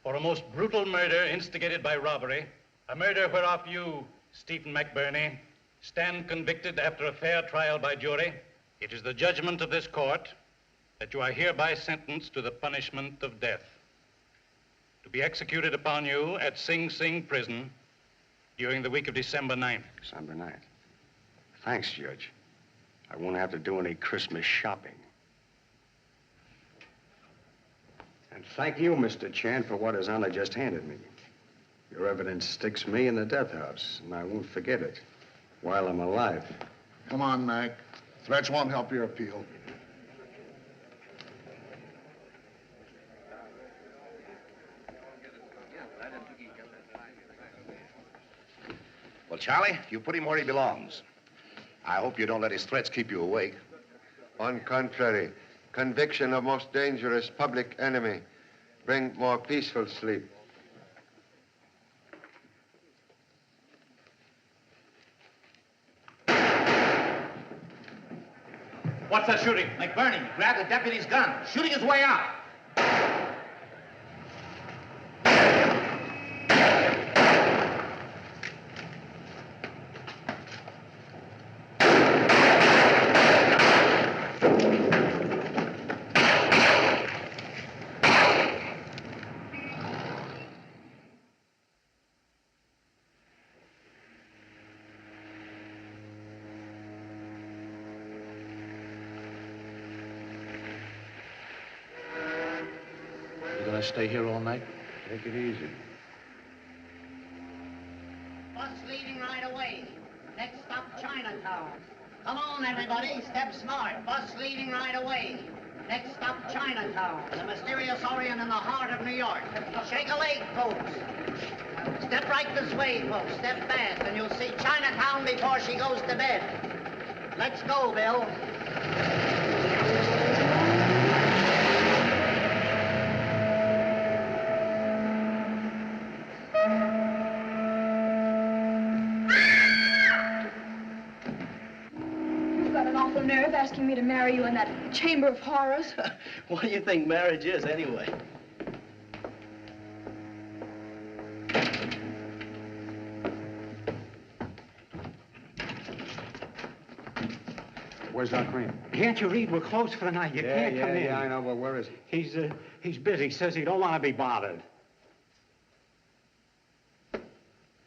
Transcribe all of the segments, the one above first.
for a most brutal murder instigated by robbery, a murder whereof you, Stephen McBurney, stand convicted after a fair trial by jury. It is the judgment of this court that you are hereby sentenced to the punishment of death, to be executed upon you at Sing Sing Prison during the week of December 9th. December 9th. Thanks, Judge. I won't have to do any Christmas shopping. And thank you, Mr. Chan, for what His Honor just handed me. Your evidence sticks me in the death house, and I won't forget it while I'm alive. Come on, Mac. Threats won't help your appeal. Well, Charlie, you put him where he belongs. I hope you don't let his threats keep you awake. On contrary, conviction of most dangerous public enemy. Bring more peaceful sleep. What's that shooting? McBurney grabbed the deputy's gun, shooting his way out. Stay here all night? Take it easy. Bus leaving right away. Next stop, Chinatown. Come on, everybody. Step smart. Bus leaving right away. Next stop, Chinatown. The mysterious Orient in the heart of New York. Shake a leg, folks. Step right this way, folks. Step fast, and you'll see Chinatown before she goes to bed. Let's go, Bill. Nerve asking me to marry you in that chamber of horrors. What do you think marriage is, anyway? Where's Doc Green? Can't you read? We're closed for the night. You can't come in. Yeah, I know, but where is he? He's busy. Says he don't want to be bothered.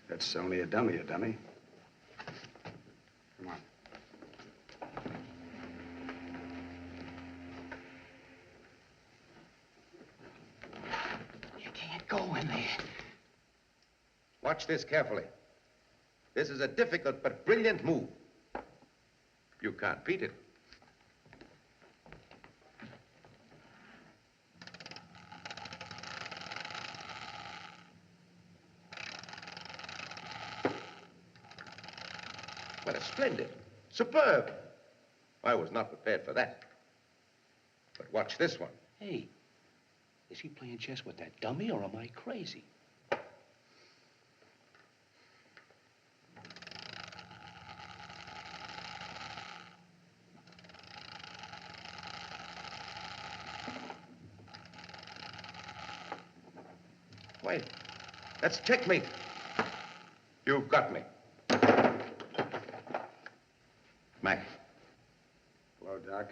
That's only a dummy. Come on. Go in there. Watch this carefully. This is a difficult but brilliant move. You can't beat it. Well, it's splendid. Superb. I was not prepared for that. But watch this one. Hey, is he playing chess with that dummy, or am I crazy? Wait, that's checkmate. You've got me. Mac. Hello, Doc.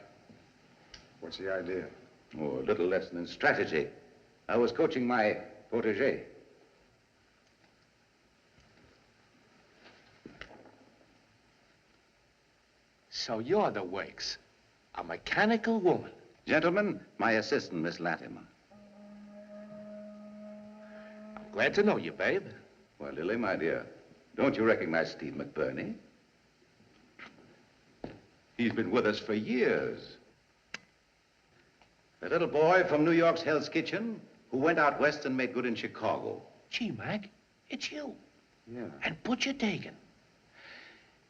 What's the idea? Oh, a little lesson in strategy. I was coaching my protege. So you're the Wakes, a mechanical woman. Gentlemen, my assistant, Miss Latimer. I'm glad to know you, babe. Well, Lily, my dear, don't you recognize Steve McBurney? He's been with us for years. The little boy from New York's Hell's Kitchen who went out west and made good in Chicago. Gee, Mac, it's you. Yeah. And Butcher Dagan.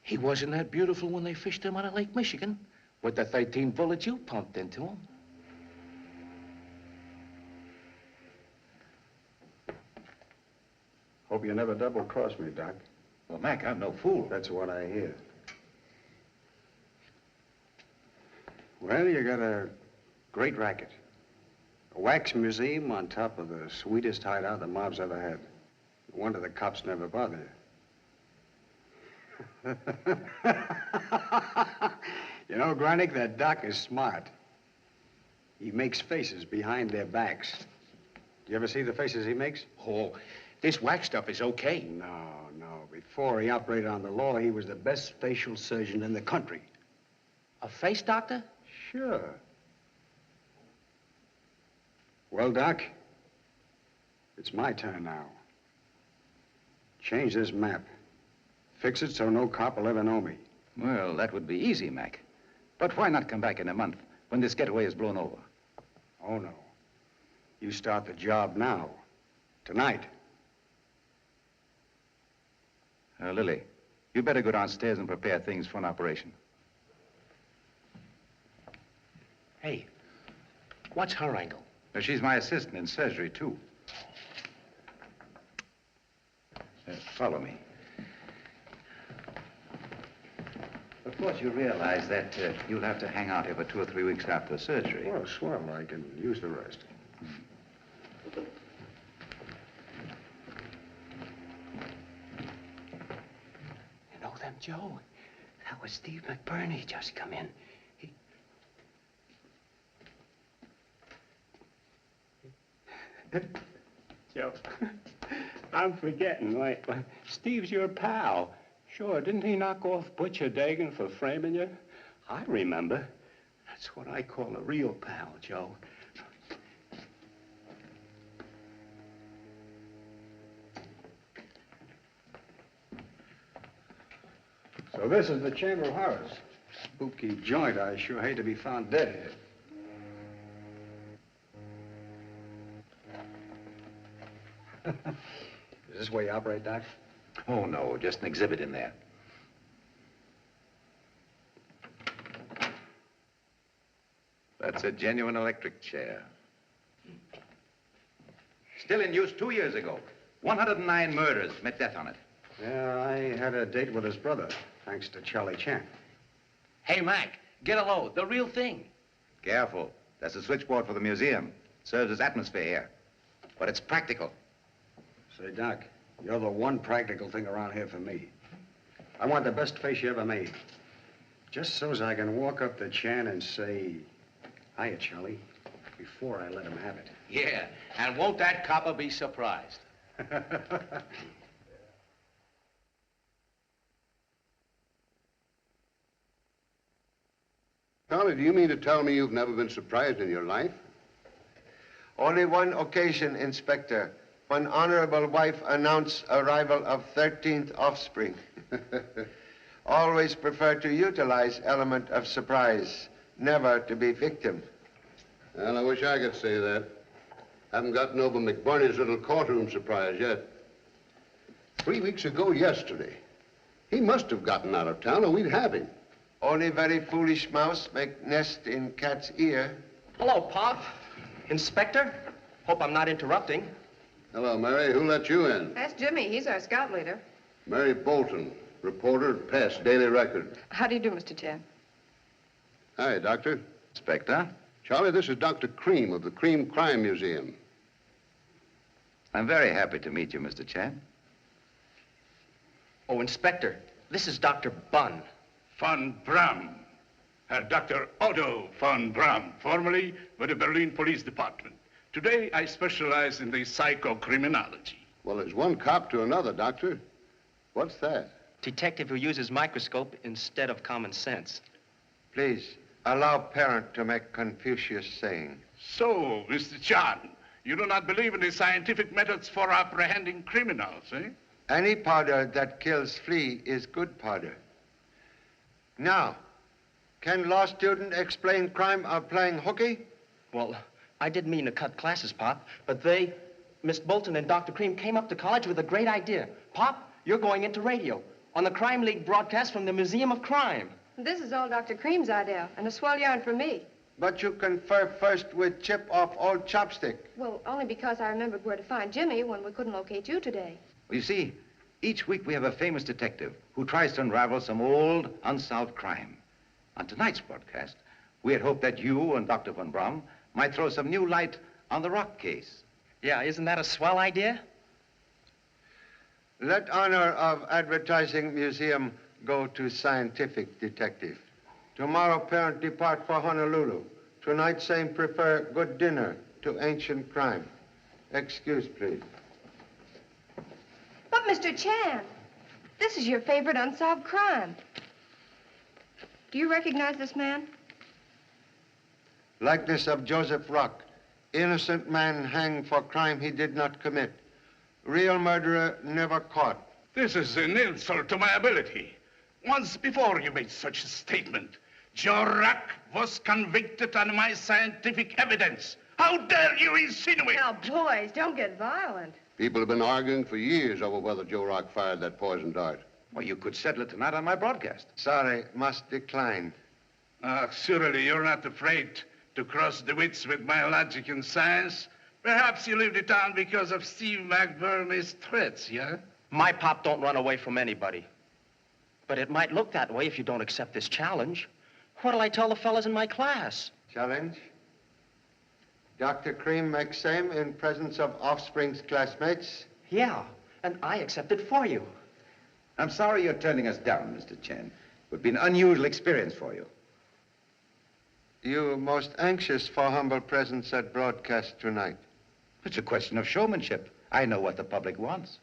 He wasn't that beautiful when they fished him out of Lake Michigan with the 13 bullets you pumped into him. Hope you never double-cross me, Doc. Well, Mac, I'm no fool. That's what I hear. Well, you got a great racket. A wax museum on top of the sweetest hideout the mob's ever had. No wonder the cops never bother. You know, Granick, that doc is smart. He makes faces behind their backs. Do you ever see the faces he makes? Oh, this wax stuff is okay. No. Before he operated on the law, he was the best facial surgeon in the country. A face doctor? Sure. Well, Doc, it's my turn now. Change this map. Fix it so no cop will ever know me. Well, that would be easy, Mac. But why not come back in a month when this getaway is blown over? Oh, no. You start the job now. Tonight. Lily, you better go downstairs and prepare things for an operation. Hey, what's her angle? She's my assistant in surgery, too. Follow me. Of course, you realize that you'll have to hang out here for 2 or 3 weeks after the surgery. Well, swell. I can use the rest. You know them, Joe? That was Steve McBurney just come in. Joe, I'm forgetting. Wait, Steve's your pal. Sure, didn't he knock off Butcher Dagan for framing you? I remember. That's what I call a real pal, Joe. So this is the Chamber of Horrors. Spooky joint. I sure hate to be found dead here. Is this where you operate, Doc? Oh, no, just an exhibit in there. That's a genuine electric chair. Still in use 2 years ago. 109 murders met death on it. Yeah, I had a date with his brother, thanks to Charlie Chan. Hey, Mac, get a load. The real thing. Careful. That's the switchboard for the museum. Serves as atmosphere here. But it's practical. Say, Doc, you're the one practical thing around here for me. I want the best face you ever made. Just so as I can walk up to Chan and say, hiya, Charlie, before I let him have it. Yeah, and won't that copper be surprised? Toler, do you mean to tell me you've never been surprised in your life? Only one occasion, Inspector, when honorable wife announced arrival of 13th offspring. Always prefer to utilize element of surprise, never to be victim. Well, I wish I could say that. Haven't gotten over McBurney's little courtroom surprise yet. 3 weeks ago yesterday. He must have gotten out of town or we'd have him. Only very foolish mouse make nest in cat's ear. Hello, Pop. Inspector. Hope I'm not interrupting. Hello, Mary. Who let you in? That's Jimmy. He's our scout leader. Mary Bolton, reporter at Pest Daily Record. How do you do, Mr. Chan? Hi, Doctor. Inspector? Charlie, this is Dr. Cream of the Cream Crime Museum. I'm very happy to meet you, Mr. Chan. Oh, Inspector, this is Dr. Bunn. Von Braun. Dr. Otto von Braun, formerly with the Berlin Police Department. Today, I specialize in the psychocriminology. Well, there's one cop to another, Doctor. What's that? Detective who uses microscope instead of common sense. Please, allow parent to make Confucius saying. So, Mr. Chan, you do not believe in the scientific methods for apprehending criminals, eh? Any powder that kills flea is good powder. Now, can law student explain crime of playing hooky? Well, I didn't mean to cut classes, Pop, but they, Miss Bolton and Dr. Cream, came up to college with a great idea. Pop, you're going into radio on the Crime League broadcast from the Museum of Crime. This is all Dr. Cream's idea, and a swell yarn for me. But you confer first with Chip off old Chopstick. Well, only because I remembered where to find Jimmy when we couldn't locate you today. Well, you see, each week we have a famous detective who tries to unravel some old, unsolved crime. On tonight's broadcast, we had hoped that you and Dr. von Braun might throw some new light On the rock case. Yeah, isn't that a swell idea? Let honor of advertising museum go to scientific detective. Tomorrow, parent depart for Honolulu. Tonight, same prefer good dinner to ancient crime. Excuse, please. But, Mr. Chan, this is your favorite unsolved crime. Do you recognize this man? Likeness of Joseph Rock. Innocent man hanged for crime he did not commit. Real murderer never caught. This is an insult to my ability. Once before you made such a statement. Joe Rock was convicted on my scientific evidence. How dare you insinuate? Now, boys, don't get violent. People have been arguing for years over whether Joe Rock fired that poison dart. Well, you could settle it tonight on my broadcast. Sorry, must decline. Surely you're not afraid to cross the wits with my logic and science. Perhaps you leave the town because of Steve McBurney's threats, yeah? My pop don't run away from anybody. But it might look that way if you don't accept this challenge. What'll I tell the fellas in my class? Challenge? Dr. Cream makes same in presence of offspring's classmates? Yeah, and I accept it for you. I'm sorry you're turning us down, Mr. Chen. It would be an unusual experience for you. You most anxious for humble presence at broadcast tonight? It's a question of showmanship. I know what the public wants.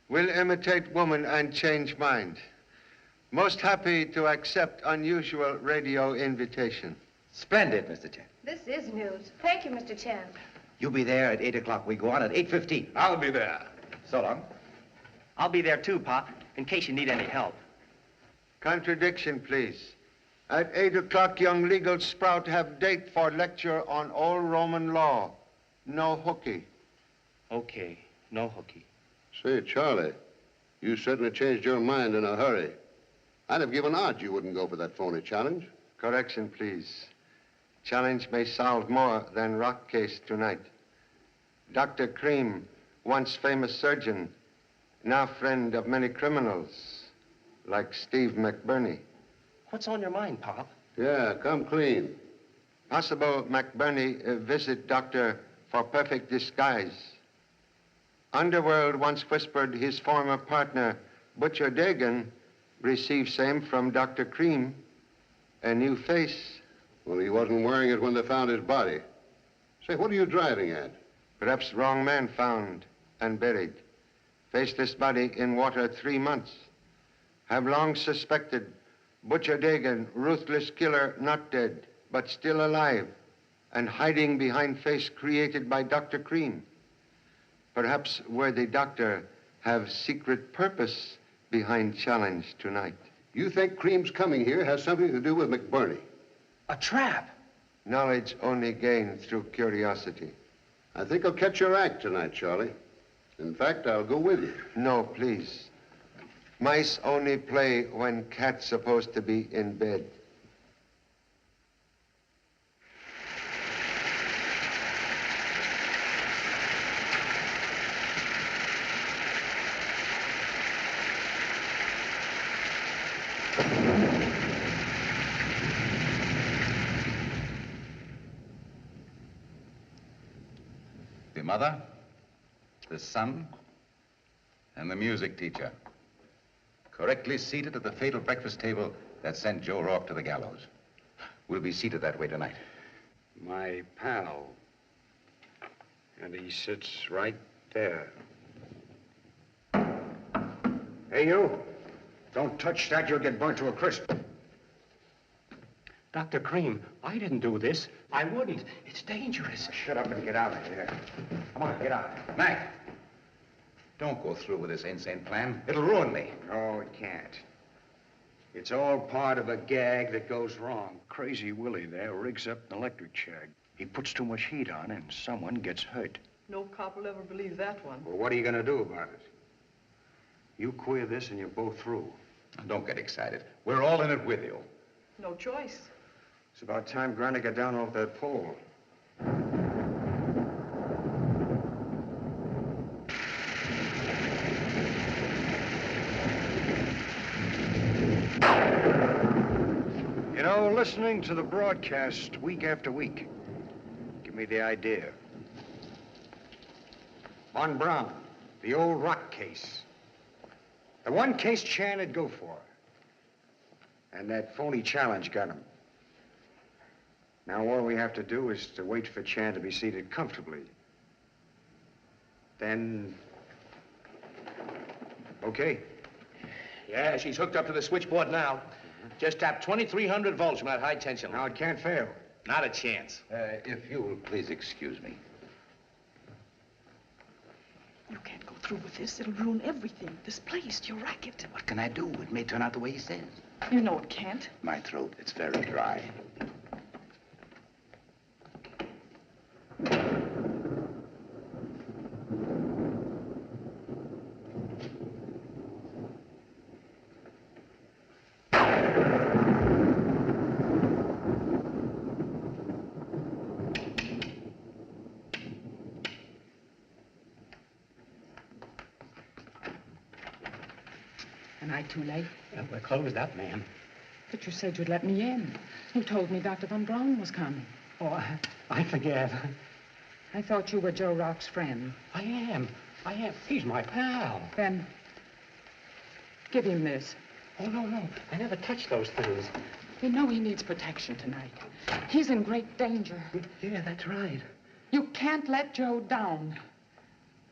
Will imitate woman and change mind. Most happy to accept unusual radio invitation. Splendid, Mr. Chen. This is news. Thank you, Mr. Chan. You'll be there at 8 o'clock. We go on at 8:15. I'll be there. So long. I'll be there too, Pop, in case you need any help. Contradiction, please. At 8 o'clock, young legal sprout have date for lecture on old Roman law. No hooky. Okay, no hooky. Say, Charlie, you certainly changed your mind in a hurry. I'd have given odds you wouldn't go for that phony challenge. Correction, please. Challenge may solve more than rock case tonight. Dr. Cream, once famous surgeon, now friend of many criminals, like Steve McBurney. What's on your mind, Pop? Yeah, come clean. Possible McBurney visit doctor for perfect disguise. Underworld once whispered his former partner, Butcher Dagan, received same from Dr. Cream. A new face. Well, he wasn't wearing it when they found his body. Say, what are you driving at? Perhaps wrong man found and buried. Faceless body in water 3 months. Have long suspected Butcher Dagan, ruthless killer, not dead, but still alive, and hiding behind face created by Dr. Cream. Perhaps worthy doctor have secret purpose behind challenge tonight. You think Cream's coming here has something to do with McBurney? A trap? Knowledge only gained through curiosity. I think I'll catch your act tonight, Charlie. In fact, I'll go with you. No, please. Mice only play when cat's supposed to be in bed. The mother, the son, and the music teacher. Correctly seated at the fatal breakfast table that sent Joe Rourke to the gallows. We'll be seated that way tonight. My pal. And he sits right there. Hey, you. Don't touch that. You'll get burnt to a crisp. Dr. Cream, I didn't do this. I wouldn't. It's dangerous. Shut up and get out of here. Come on, get out. Mac, don't go through with this insane plan. It'll ruin me. No, it can't. It's all part of a gag that goes wrong. Crazy Willie there rigs up an electric shag. He puts too much heat on and someone gets hurt. No cop will ever believe that one. Well, what are you going to do about it? You queer this and you're both through. Don't get excited. We're all in it with you. No choice. It's about time Granny got down off that pole. You know, listening to the broadcast week after week, give me me the idea. Von Braun, the old rock case. The one case Chan would go for. And that phony challenge got him. Now all we have to do is to wait for Chan to be seated comfortably. Then... Okay. Yeah, she's hooked up to the switchboard now. Just tapped 2,300 volts from that high tension line. Now it can't fail. Not a chance. If you'll please excuse me. You can't go through with this. It'll ruin everything. This place, your racket. What can I do? It may turn out the way he says. You know it can't. My throat, it's very dry. Am I too late? We're closed up, ma'am. But you said you'd let me in. You told me Dr. Von Braun was coming. Oh, I forget. I thought you were Joe Rock's friend. I am. He's my pal. Then, give him this. Oh, no. I never touched those things. You know he needs protection tonight. He's in great danger. Yeah, that's right. You can't let Joe down.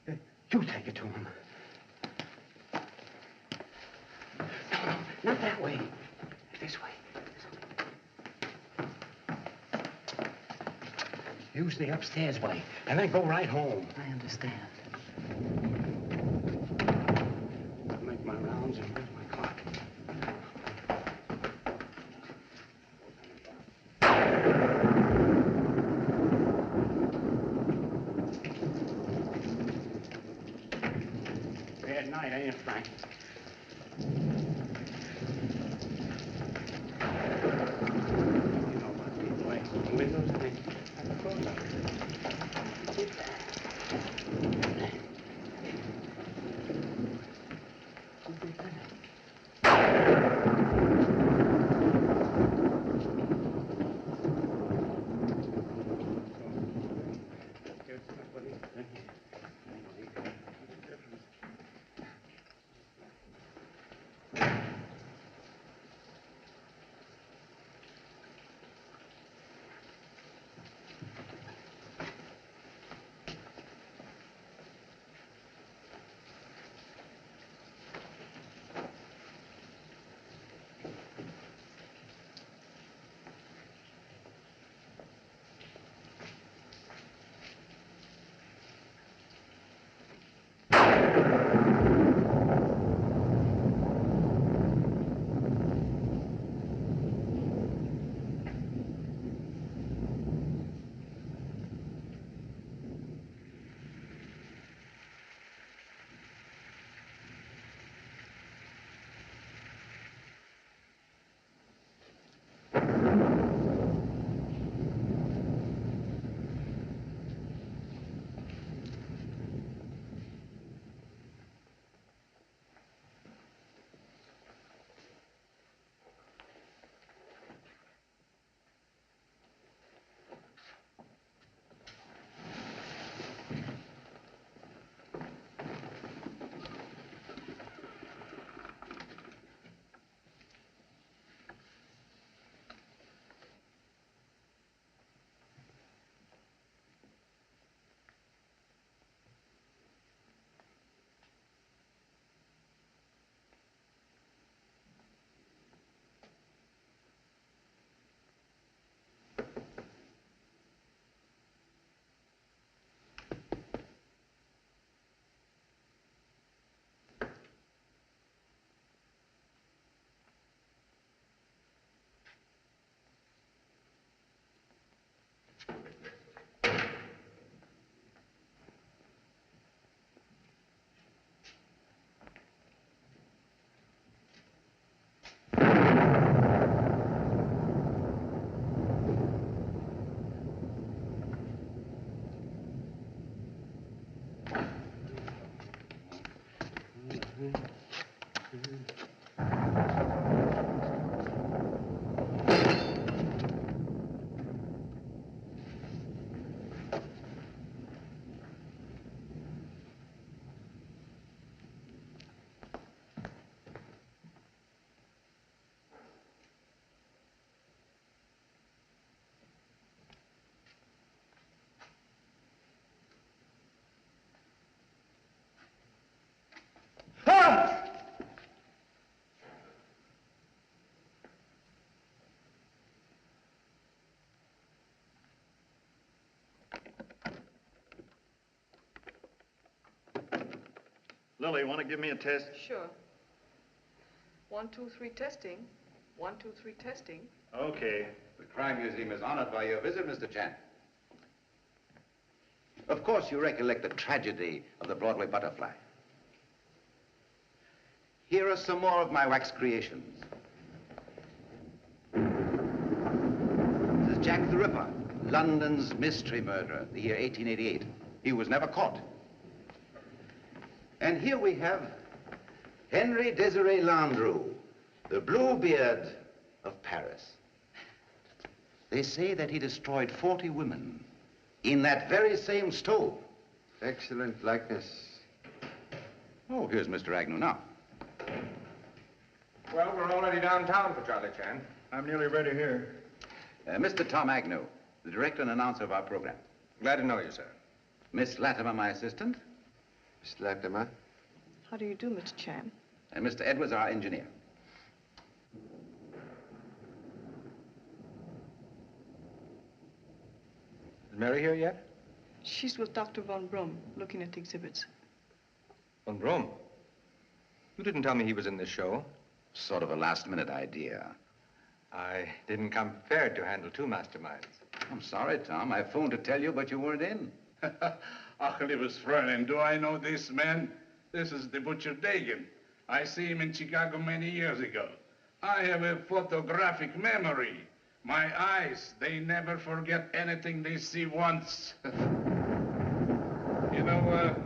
You take it to him. No, not that way. This way. Use the upstairs way, and then go right home. I understand. I'll make my rounds and where's my clock? Bad night, ain't it, Frank? Windows, I think. Lily, want to give me a test? Sure. 1, 2, 3, testing. 1, 2, 3, testing. Okay. The Crime Museum is honored by your visit, Mr. Chan. Of course, you recollect the tragedy of the Broadway butterfly. Here are some more of my wax creations. This is Jack the Ripper, London's mystery murderer, the year 1888. He was never caught. And here we have Henry Desiree Landru, the Bluebeard of Paris. They say that he destroyed 40 women in that very same stove. Excellent likeness. Oh, here's Mr. Agnew now. Well, we're already downtown for Charlie Chan. I'm nearly ready here. Mr. Tom Agnew, the director and announcer of our program. Glad to know you, sir. Miss Latimer, my assistant. Miss Latimer. How do you do, Mr. Chan? And Mr. Edwards, our engineer. Is Mary here yet? She's with Dr. Von Brum, looking at the exhibits. Von Brum? You didn't tell me he was in this show. Sort of a last-minute idea. I didn't come prepared to handle two masterminds. I'm sorry, Tom. I phoned to tell you, but you weren't in. Ach, liebes Fräulein, do I know this man? This is the butcher Dagan. I see him in Chicago many years ago. I have a photographic memory. My eyes, they never forget anything they see once. You know,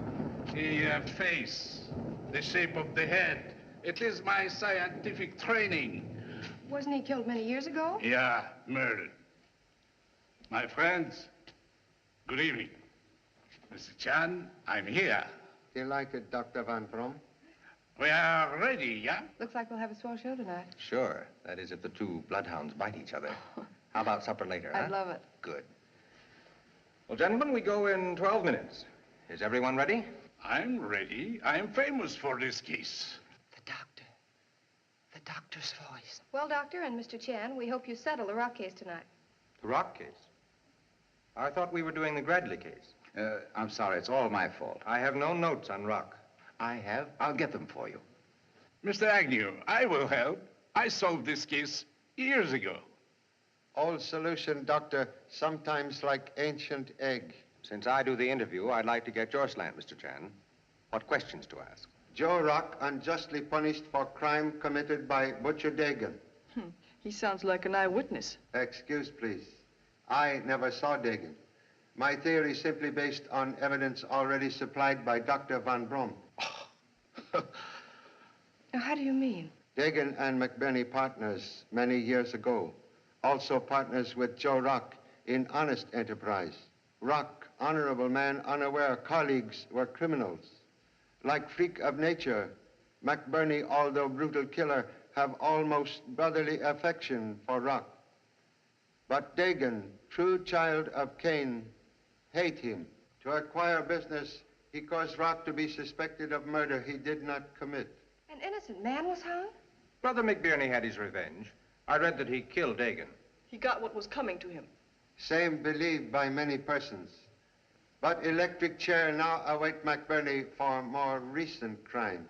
the face, the shape of the head. It is my scientific training. Wasn't he killed many years ago? Yeah, murdered. My friends, good evening. Mr. Chan, I'm here. Do you like it, Dr. Van Brom? We are ready, yeah? Looks like we'll have a swell show tonight. Sure. That is, if the two bloodhounds bite each other. How about supper later, huh? I'd love it. Good. Well, gentlemen, we go in 12 minutes. Is everyone ready? I'm ready. I'm famous for this case. The doctor's voice. Well, Doctor and Mr. Chan, we hope you settle the rock case tonight. The Rock case? I thought we were doing the Gradley case. I'm sorry. It's all my fault. I have no notes on Rock. I have. I'll get them for you. Mr. Agnew, I will help. I solved this case years ago. Old solution, Doctor, sometimes like ancient egg. Since I do the interview, I'd like to get your slant, Mr. Chan. What questions to ask? Joe Rock unjustly punished for crime committed by Butcher Dagan. He sounds like an eyewitness. Excuse, please. I never saw Dagan. My theory is simply based on evidence already supplied by Dr. Van Brom. How do you mean? Dagan and McBurney partners many years ago. Also partners with Joe Rock in honest enterprise. Rock, honorable man, unaware colleagues were criminals. Like freak of nature, McBurney, although brutal killer, have almost brotherly affection for Rock. But Dagan, true child of Cain, hate him. To acquire business, he caused Rock to be suspected of murder he did not commit. An innocent man was hung? Brother McBurney had his revenge. I read that he killed Dagan. He got what was coming to him. Same believed by many persons. But electric chair now await McBurney for more recent crimes.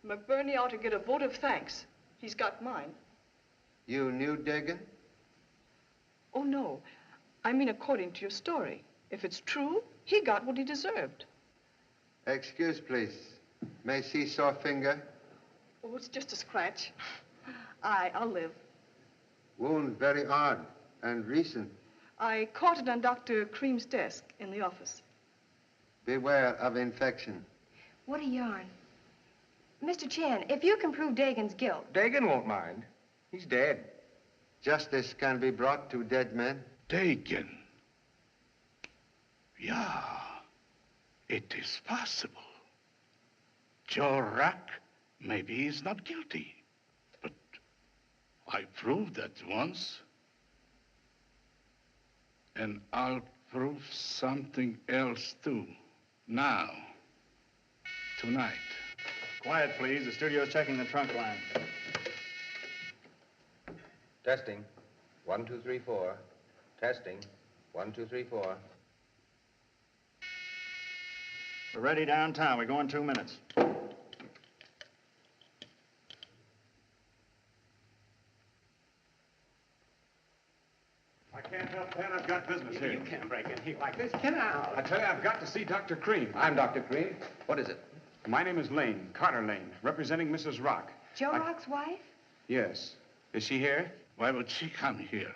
McBurney ought to get a vote of thanks. He's got mine. You knew Dagan? Oh, no. I mean, according to your story. If it's true, he got what he deserved. Excuse, please. May see sore finger? Oh, it's just a scratch. I'll live. Wound very odd and recent. I caught it on Dr. Cream's desk in the office. Beware of infection. What a yarn. Mr. Chan, if you can prove Dagan's guilt... Dagan won't mind. He's dead. Justice can be brought to dead men. Dagan. Yeah, it is possible. Joe Rack, maybe he's not guilty. But I proved that once. And I'll prove something else, too. Now. Tonight. Quiet, please. The studio's checking the trunk line. Testing. 1, 2, 3, 4. Testing. 1, 2, 3, 4. We're ready downtown. We go in 2 minutes. I can't help that. I've got business here. You can't break in here like this. Get out. I tell you, I've got to see Dr. Cream. I'm Dr. Cream. What is it? My name is Lane, Carter Lane, representing Mrs. Rock. Joe Rock's wife? Yes. Is she here? Why would she come here?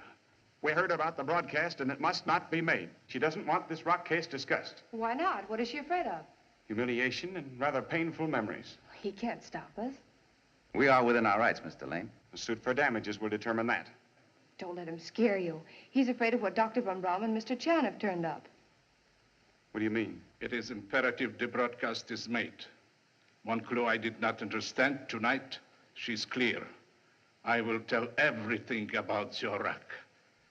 We heard about the broadcast, and it must not be made. She doesn't want this Rock case discussed. Why not? What is she afraid of? Humiliation and rather painful memories. He can't stop us. We are within our rights, Mr. Lane. The suit for damages will determine that. Don't let him scare you. He's afraid of what Dr. Von Braun and Mr. Chan have turned up. What do you mean? It is imperative the broadcast is made. One clue I did not understand tonight, she's clear. I will tell everything about your Rock.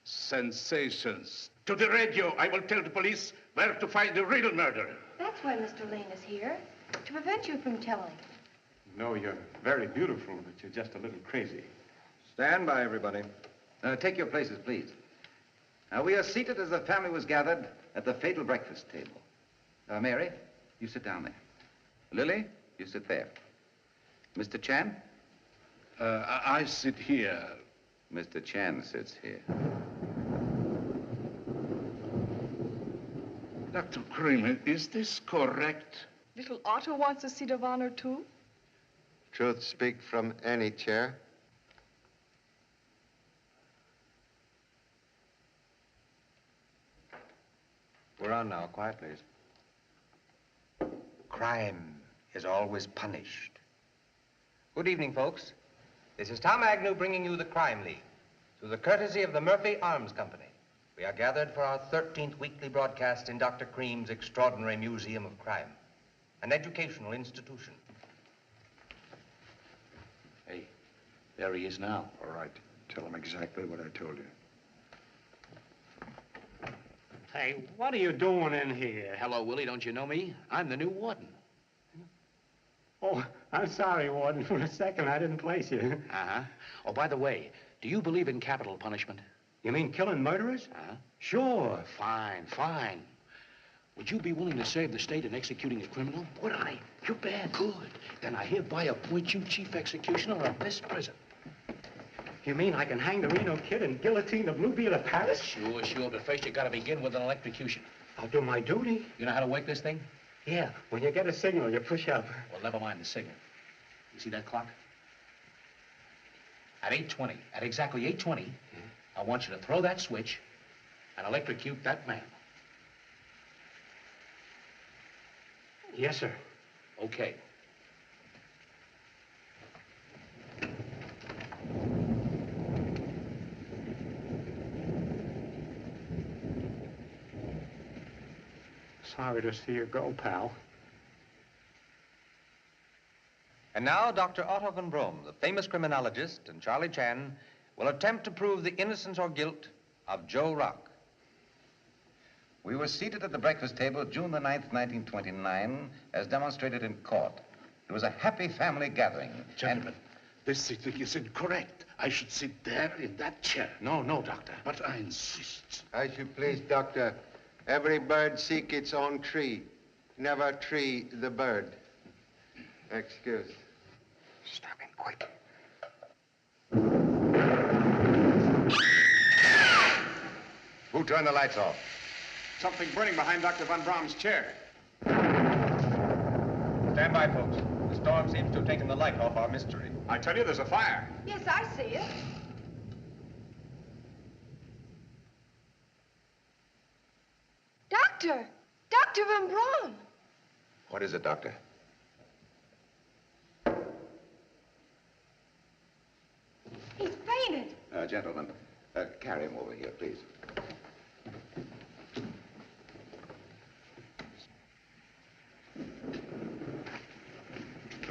Sensations. To the radio, I will tell the police where to find the real murderer. That's why Mr. Lane is here, to prevent you from telling. No, you're very beautiful, but you're just a little crazy. Stand by, everybody. Take your places, please. We are seated as the family was gathered at the fatal breakfast table. Mary, you sit down there. Lily, you sit there. Mr. Chan? I sit here. Mr. Chan sits here. Dr. Cream, is this correct? Little Otto wants a seat of honor, too? Truth speak from any chair. We're on now. Quiet, please. Crime is always punished. Good evening, folks. This is Tom Agnew bringing you the Crime League through the courtesy of the Murphy Arms Company. We are gathered for our 13th weekly broadcast in Dr. Cream's extraordinary Museum of Crime, an educational institution. Hey, there he is now. All right. Tell him exactly what I told you. Hey, what are you doing in here? Hello, Willie. Don't you know me? I'm the new warden. Oh, I'm sorry, Warden. For a second, I didn't place you. Uh-huh. Oh, by the way, do you believe in capital punishment? You mean killing murderers? Uh-huh. Sure. Fine, fine. Would you be willing to save the state in executing a criminal? Would I? You bet. Good. Then I hereby appoint you chief executioner of this prison. You mean I can hang the Reno kid and guillotine the Bluebeard of Paris? Sure, sure. But first you gotta begin with an electrocution. I'll do my duty. You know how to work this thing? Yeah, when you get a signal, you push up. Well, never mind the signal. You see that clock? At 8:20, at exactly 8:20, I want you to throw that switch and electrocute that man. Yes, sir. Okay. Sorry to see you go, pal. And now, Dr. Otto von Braun, the famous criminologist, and Charlie Chan will attempt to prove the innocence or guilt of Joe Rock. We were seated at the breakfast table June the 9th, 1929, as demonstrated in court. It was a happy family gathering. Gentlemen, this sitting is incorrect. I should sit there in that chair. No, doctor. But I insist. As you please, Doctor. Every bird seek its own tree. Never tree the bird. Excuse. Stop him, quick. Who turned the lights off? Something burning behind Dr. Von Braun's chair. Stand by, folks. The storm seems to have taken the light off our mystery. I tell you, there's a fire. Yes, I see it. Doctor! Dr. Von Braun! What is it, Doctor? He's fainted. Gentlemen, carry him over here, please.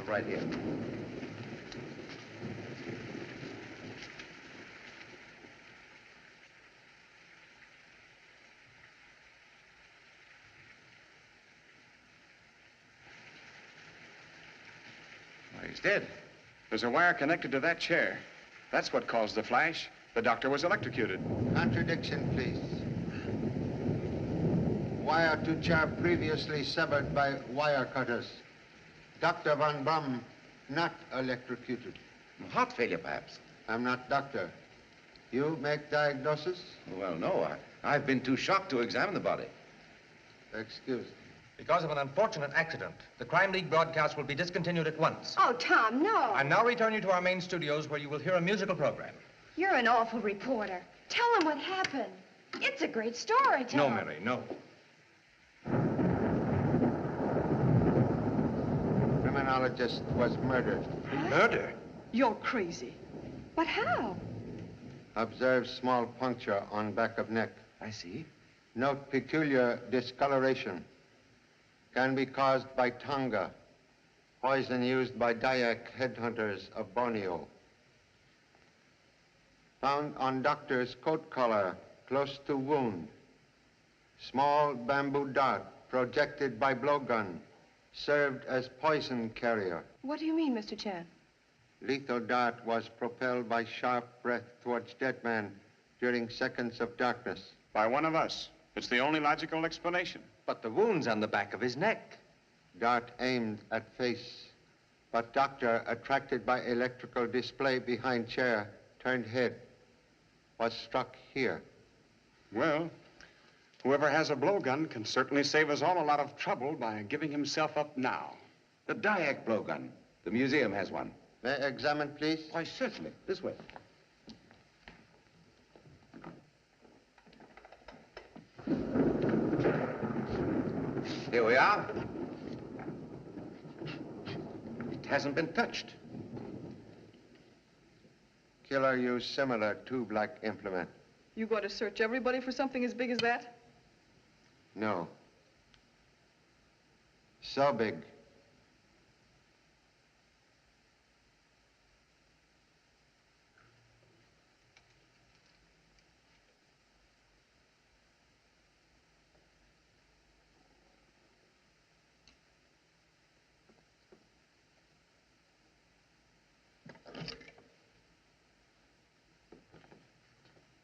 Right here. Well, he's dead. There's a wire connected to that chair. That's what caused the flash. The doctor was electrocuted. Contradiction, please. wire to chair previously severed by wire cutters. Dr. Van Brum, not electrocuted. Heart failure, perhaps. I'm not doctor. You make diagnosis? Well, no. I've been too shocked to examine the body. Excuse me. Because of an unfortunate accident, the Crime League broadcast will be discontinued at once. Oh, Tom, no. I now return you to our main studios where you will hear a musical program. You're an awful reporter. Tell them what happened. It's a great story, Tom. No, Mary, no. Criminologist was murdered. Murder? You're crazy. But how? Observe small puncture on back of neck. I see. Note peculiar discoloration. Can be caused by tonga, poison used by Dayak headhunters of Borneo. Found on doctor's coat collar, close to wound. Small bamboo dart projected by blowgun, served as poison carrier. What do you mean, Mr. Chan? Lethal dart was propelled by sharp breath towards dead man during seconds of darkness. By one of us. It's the only logical explanation. But the wound's on the back of his neck. Dart aimed at face, but doctor, attracted by electrical display behind chair, turned head, was struck here. Well, whoever has a blowgun can certainly save us all a lot of trouble by giving himself up now. The Dayak blowgun. The museum has one. May I examine, please? Why, certainly. This way. Here we are. It hasn't been touched. Killer used similar tube-like implement. You going to search everybody for something as big as that? No. So big.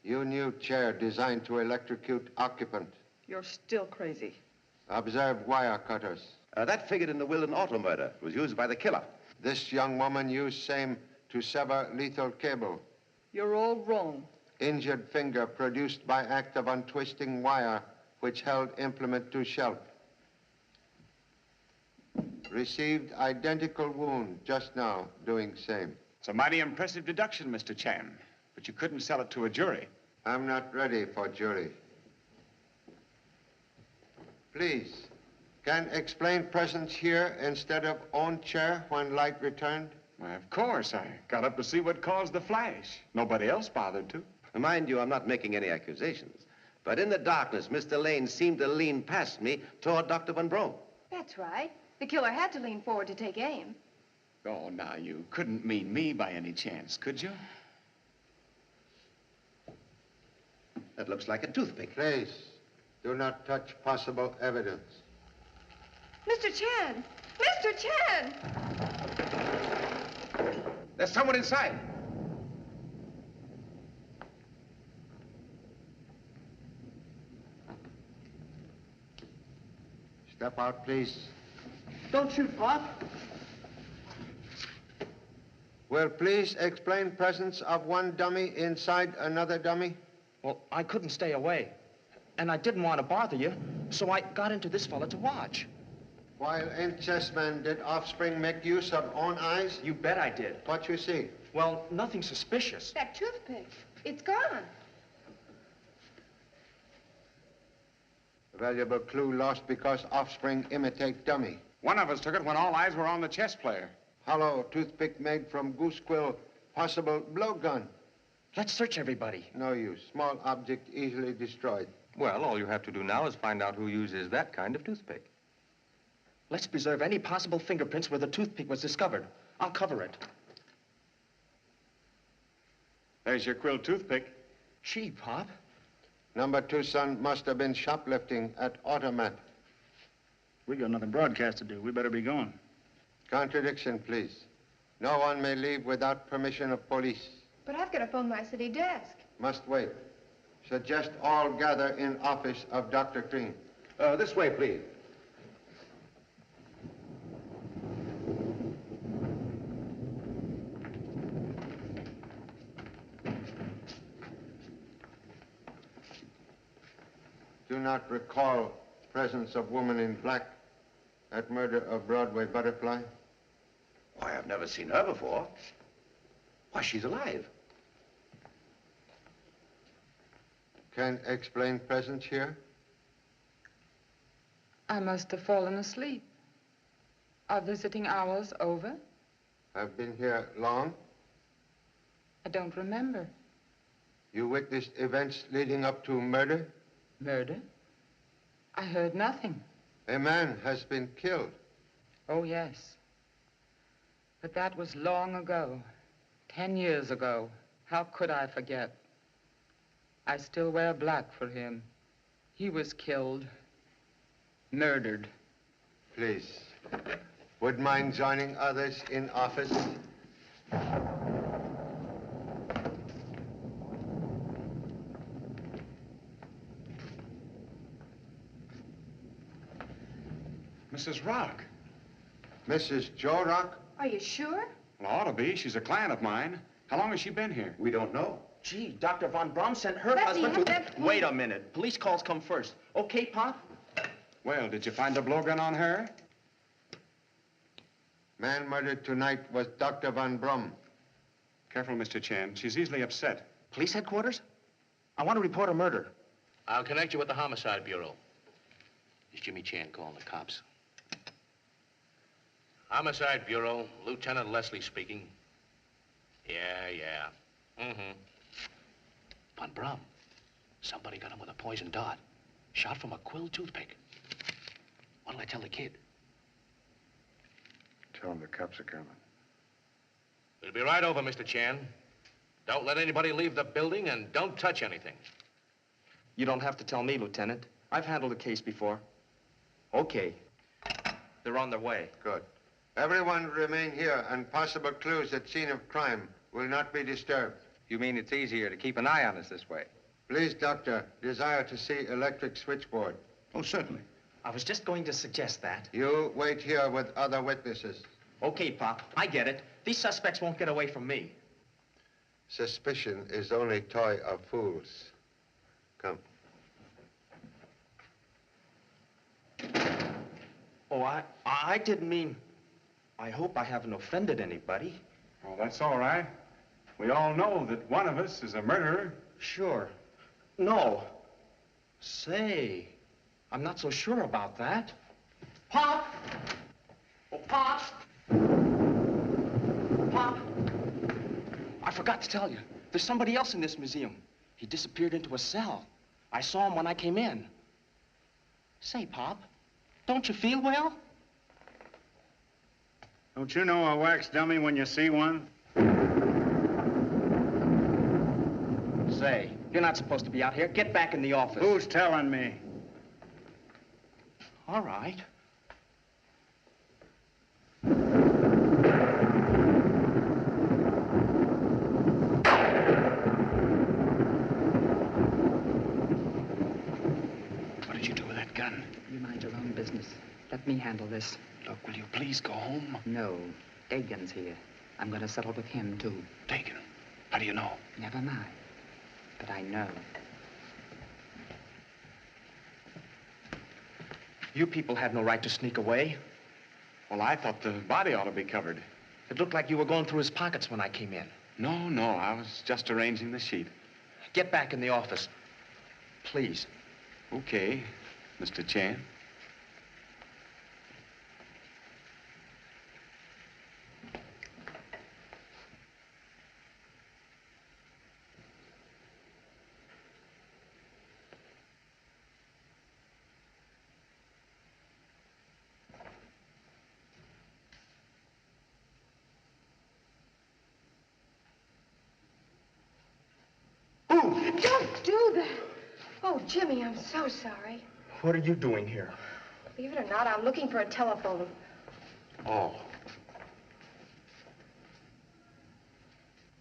You new chair designed to electrocute occupant. You're still crazy. Observe wire cutters. That figured in the Wilden auto murder. It was used by the killer. This young woman used same to sever lethal cable. You're all wrong. Injured finger produced by act of untwisting wire which held implement to shelf. Received identical wound just now, doing same. It's a mighty impressive deduction, Mr. Chan, but you couldn't sell it to a jury. I'm not ready for jury. Please, can explain presence here instead of own chair when light returned? Why, of course. I got up to see what caused the flash. Nobody else bothered to. Mind you, I'm not making any accusations. But in the darkness, Mr. Lane seemed to lean past me toward Dr. Van Brom. That's right. The killer had to lean forward to take aim. Oh, now, you couldn't mean me by any chance, could you? That looks like a toothpick. Please, do not touch possible evidence. Mr. Chan! Mr. Chan! There's someone inside. Step out, please. Don't shoot, Pop. Will please explain presence of one dummy inside another dummy? Well, I couldn't stay away. And I didn't want to bother you, so I got into this fella to watch. While in chessmen, did offspring make use of own eyes? You bet I did. What you see? Well, nothing suspicious. That toothpick. It's gone. A valuable clue lost because offspring imitate dummy. One of us took it when all eyes were on the chess player. Hollow toothpick made from goose quill. Possible blowgun. Let's search everybody. No use. Small object easily destroyed. Well, all you have to do now is find out who uses that kind of toothpick. Let's preserve any possible fingerprints where the toothpick was discovered. I'll cover it. There's your quill toothpick. Gee, Pop. Number 2 son must have been shoplifting at Automat. We got another broadcast to do. We better be going. Contradiction, please. No one may leave without permission of police. But I've got to phone my city desk. Must wait. Suggest all gather in office of Dr. Green. This way, please. Do not recall presence of woman in black at murder of Broadway Butterfly? Why, I've never seen her before. Why, she's alive. Can explain presence here? I must have fallen asleep. Are visiting hours over? Have been here long? I don't remember. You witnessed events leading up to murder? Murder? I heard nothing. A man has been killed. Oh, yes. But that was long ago. 10 years ago. How could I forget? I still wear black for him. He was killed. Murdered. Please. Would mind joining others in office? Mrs. Rock. Mrs. Joe Rock? Are you sure? Well, ought to be. She's a client of mine. How long has she been here? We don't know. Gee, Dr. Von Braun sent her husband to... Wait a minute. Police calls come first. Okay, Pop? Well, did you find a blowgun on her? Man murdered tonight was Dr. Von Braun. Careful, Mr. Chen. She's easily upset. Police headquarters? I want to report a murder. I'll connect you with the Homicide Bureau. It's Jimmy Chan calling the cops. Homicide Bureau, Lieutenant Leslie speaking. Yeah. Mm-hmm. Von Braun. Somebody got him with a poison dart. Shot from a quill toothpick. What'll I tell the kid? Tell him the cops are coming. We'll be right over, Mr. Chan. Don't let anybody leave the building and don't touch anything. You don't have to tell me, Lieutenant. I've handled a case before. Okay. They're on their way. Good. Everyone remain here, and possible clues at scene of crime will not be disturbed. You mean it's easier to keep an eye on us this way? Please, Doctor, desire to see electric switchboard. Oh, certainly. I was just going to suggest that. You wait here with other witnesses. Okay, Pop. I get it. These suspects won't get away from me. Suspicion is only toy of fools. Come. Oh, I didn't mean... I hope I haven't offended anybody. Oh, that's all right. We all know that one of us is a murderer. Sure. No. Say, I'm not so sure about that. Pop! Oh, Pop! Pop! I forgot to tell you. There's somebody else in this museum. He disappeared into a cell. I saw him when I came in. Say, Pop, don't you feel well? Don't you know a wax dummy when you see one? Say, you're not supposed to be out here. Get back in the office. Who's telling me? All right. What did you do with that gun? You mind your own business. Let me handle this. Look, will you please go home? No. Dagan's here. I'm going to settle with him, too. Dagan? How do you know? Never mind. But I know. You people had no right to sneak away. Well, I thought the body ought to be covered. It looked like you were going through his pockets when I came in. No, I was just arranging the sheet. Get back in the office. Please. Okay, Mr. Chan. Don't do that. Oh, Jimmy, I'm so sorry. What are you doing here? Believe it or not, I'm looking for a telephone. Oh.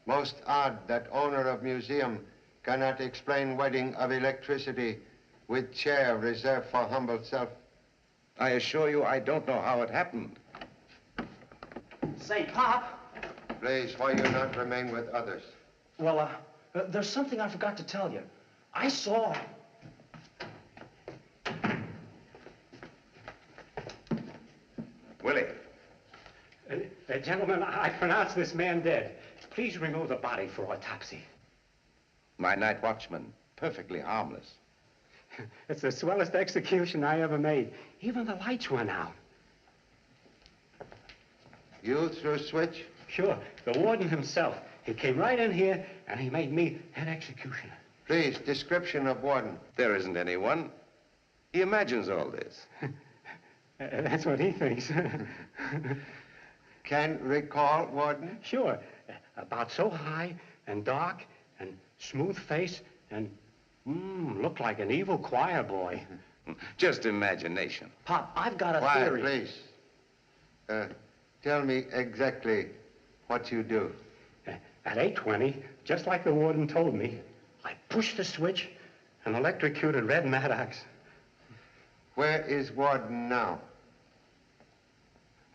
Most odd that owner of museum cannot explain wedding of electricity with chair reserved for humble self. I assure you, I don't know how it happened. Say, Pop. Please, why you not remain with others? Well, there's something I forgot to tell you. I saw... Willie. Gentlemen, I pronounce this man dead. Please remove the body for autopsy. My night watchman, perfectly harmless. It's the swellest execution I ever made. Even the lights went out. You threw a switch? Sure, the warden himself. He came right in here, and he made me head executioner. Please, description of warden. There isn't anyone. He imagines all this. That's what he thinks. Can recall warden? Sure. About so high and dark and smooth face and looked like an evil choir boy. Just imagination. Pop, I've got a Quiet, theory. Please. Tell me exactly what you do. At 8:20, just like the warden told me, I pushed the switch and electrocuted Red Maddox. Where is warden now?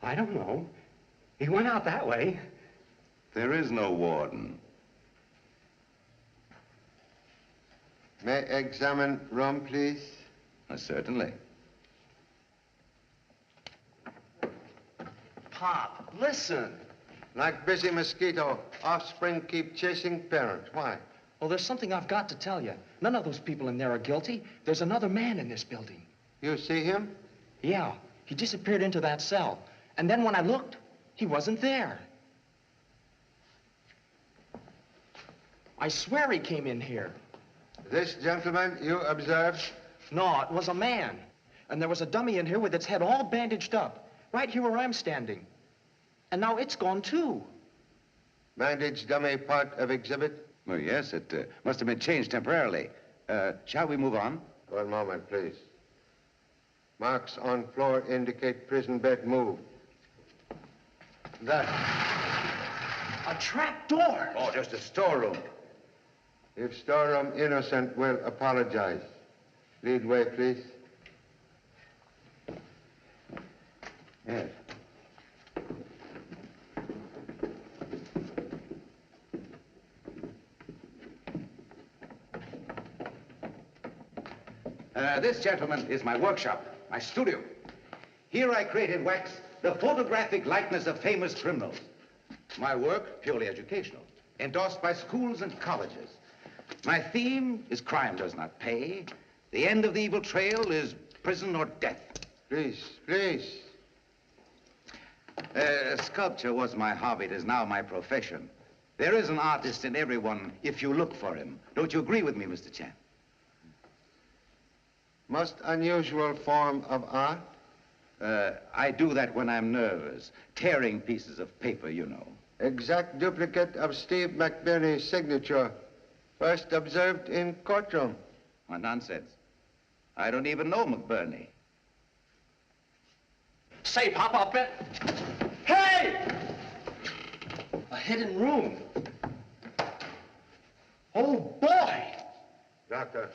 I don't know. He went out that way. There is no warden. May I examine room, please? Certainly. Pop, listen. Like busy mosquito, offspring keep chasing parents. Why? Well, there's something I've got to tell you. None of those people in there are guilty. There's another man in this building. You see him? Yeah, he disappeared into that cell. And then when I looked, he wasn't there. I swear he came in here. This gentleman you observed? No, it was a man. And there was a dummy in here with its head all bandaged up, right here where I'm standing. And now it's gone too. Bandaged dummy part of exhibit? Oh, yes, it must have been changed temporarily. Shall we move on? One moment, please. Marks on floor indicate prison bed moved. That. A trap door. Oh, just a storeroom. If storeroom innocent, will apologize. Lead way, please. Yes. This, gentlemen, is my workshop, my studio. Here I create in wax the photographic likeness of famous criminals. My work, purely educational, endorsed by schools and colleges. My theme is crime does not pay. The end of the evil trail is prison or death. Please, please. Sculpture was my hobby. It is now my profession. There is an artist in everyone if you look for him. Don't you agree with me, Mr. Chan? Most unusual form of art? I do that when I'm nervous. Tearing pieces of paper, you know. Exact duplicate of Steve McBurney's signature. First observed in courtroom. What nonsense. I don't even know McBurney. Say, Pop, I'll bet. Hey! A hidden room. Oh, boy! Doctor.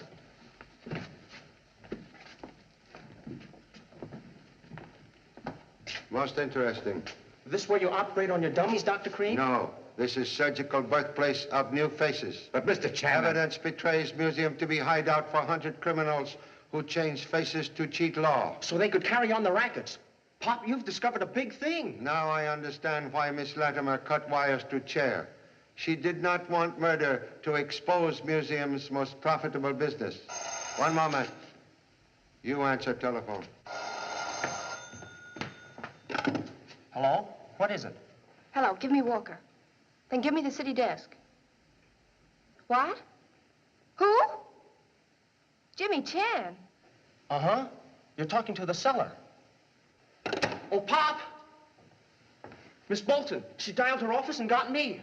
Most interesting. This where you operate on your dummies, Dr. Cream? No. This is surgical birthplace of new faces. But, Mr. Chan... Evidence betrays museum to be hideout for 100 criminals who changed faces to cheat law. So they could carry on the rackets. Pop, you've discovered a big thing. Now I understand why Miss Latimer cut wires to chair. She did not want murder to expose museum's most profitable business. One moment. You answer telephone. Hello? What is it? Hello, give me Walker. Then give me the city desk. What? Who? Jimmy Chan. Uh-huh. You're talking to the cellar. Oh, Pop! Miss Bolton, she dialed her office and got me.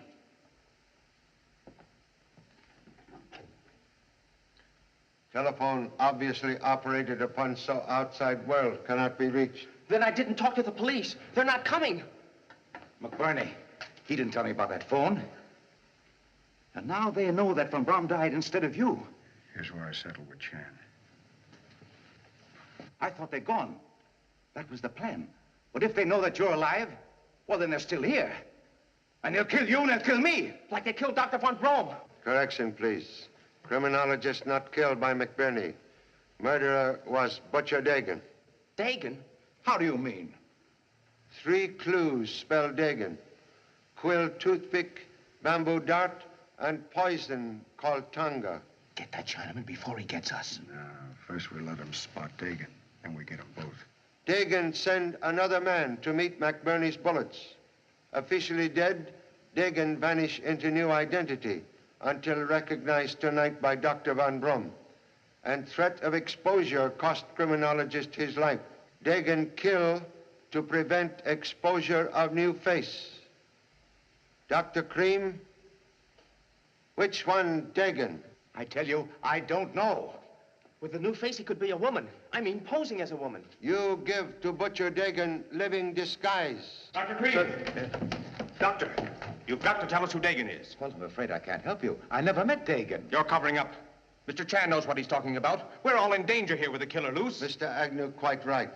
Telephone obviously operated upon so outside world cannot be reached. Then I didn't talk to the police. They're not coming. McBurney, he didn't tell me about that phone. And now they know that Von Braun died instead of you. Here's where I settled with Chan. I thought they'd gone. That was the plan. But if they know that you're alive, well, then they're still here. And they'll kill you and they'll kill me. Like they killed Dr. von Braun. Correction, please. Criminologist not killed by McBurney. Murderer was Butcher Dagan. Dagan? How do you mean? 3 clues spell Dagan. Quill toothpick, bamboo dart, and poison called Tonga. Get that Chinaman before he gets us. No, first we let him spot Dagan, then we get them both. Dagan sent another man to meet McBurney's bullets. Officially dead, Dagan vanished into new identity until recognized tonight by Dr. Van Brum. And threat of exposure cost criminologist his life. Dagan kill to prevent exposure of new face. Dr. Cream, which one Dagan? I tell you, I don't know. With the new face, he could be a woman. I mean, posing as a woman. You give to Butcher Dagan living disguise. Dr. Cream! Doctor, you've got to tell us who Dagan is. Well, I'm afraid I can't help you. I never met Dagan. You're covering up. Mr. Chan knows what he's talking about. We're all in danger here with the killer loose. Mr. Agnew, quite right.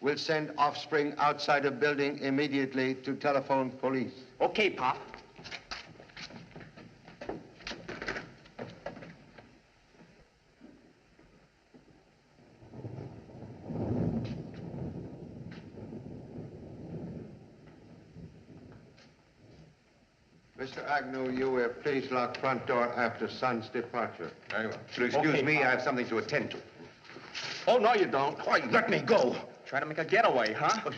We'll send offspring outside of building immediately to telephone police. Okay, Pop. Mr. Agnew, you will please lock front door after son's departure. Very well. If you'll excuse me, I have something to attend to. Oh, no, you don't. Why, let me go. Try to make a getaway, huh?